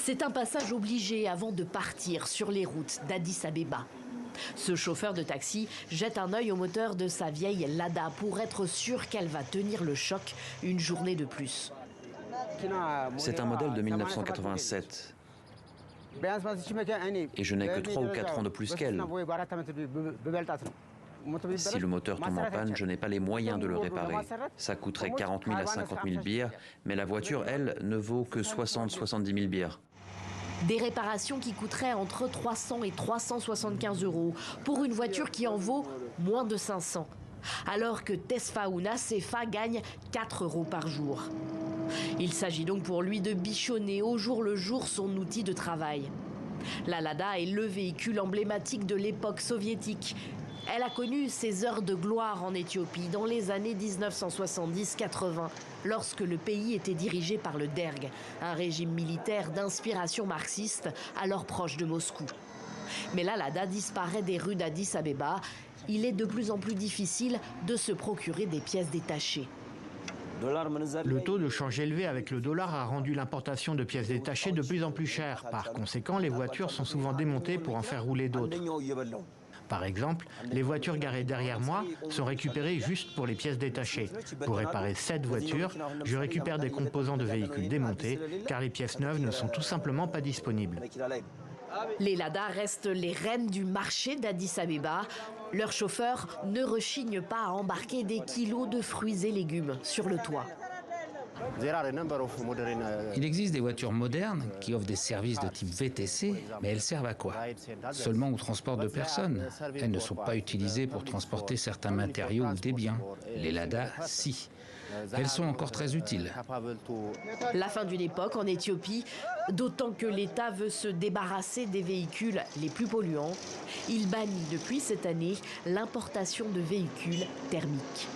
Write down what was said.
C'est un passage obligé avant de partir sur les routes d'Addis Abeba. Ce chauffeur de taxi jette un œil au moteur de sa vieille Lada pour être sûr qu'elle va tenir le choc une journée de plus. C'est un modèle de 1987. Et je n'ai que 3 ou 4 ans de plus qu'elle. Si le moteur tombe en panne, je n'ai pas les moyens de le réparer. Ça coûterait 40 000 à 50 000 birrs, mais la voiture, elle, ne vaut que 60-70 000 birrs. Des réparations qui coûteraient entre 300 et 375 € pour une voiture qui en vaut moins de 500. Alors que Tesfaouna Sefa gagne 4 € par jour. Il s'agit donc pour lui de bichonner au jour le jour son outil de travail. La Lada est le véhicule emblématique de l'époque soviétique. Elle a connu ses heures de gloire en Éthiopie dans les années 1970-80, lorsque le pays était dirigé par le Derg, un régime militaire d'inspiration marxiste, alors proche de Moscou. Mais la Lada disparaît des rues d'Addis Abeba. Il est de plus en plus difficile de se procurer des pièces détachées. Le taux de change élevé avec le dollar a rendu l'importation de pièces détachées de plus en plus chère. Par conséquent, les voitures sont souvent démontées pour en faire rouler d'autres. Par exemple, les voitures garées derrière moi sont récupérées juste pour les pièces détachées. Pour réparer cette voiture, je récupère des composants de véhicules démontés, car les pièces neuves ne sont tout simplement pas disponibles. Les Lada restent les reines du marché d'Addis Abeba. Leurs chauffeurs ne rechignent pas à embarquer des kilos de fruits et légumes sur le toit. Il existe des voitures modernes qui offrent des services de type VTC, mais elles servent à quoi? Seulement au transport de personnes. Elles ne sont pas utilisées pour transporter certains matériaux ou des biens. Les Lada, si. Elles sont encore très utiles. La fin d'une époque en Éthiopie, d'autant que l'État veut se débarrasser des véhicules les plus polluants. Il bannit depuis cette année l'importation de véhicules thermiques.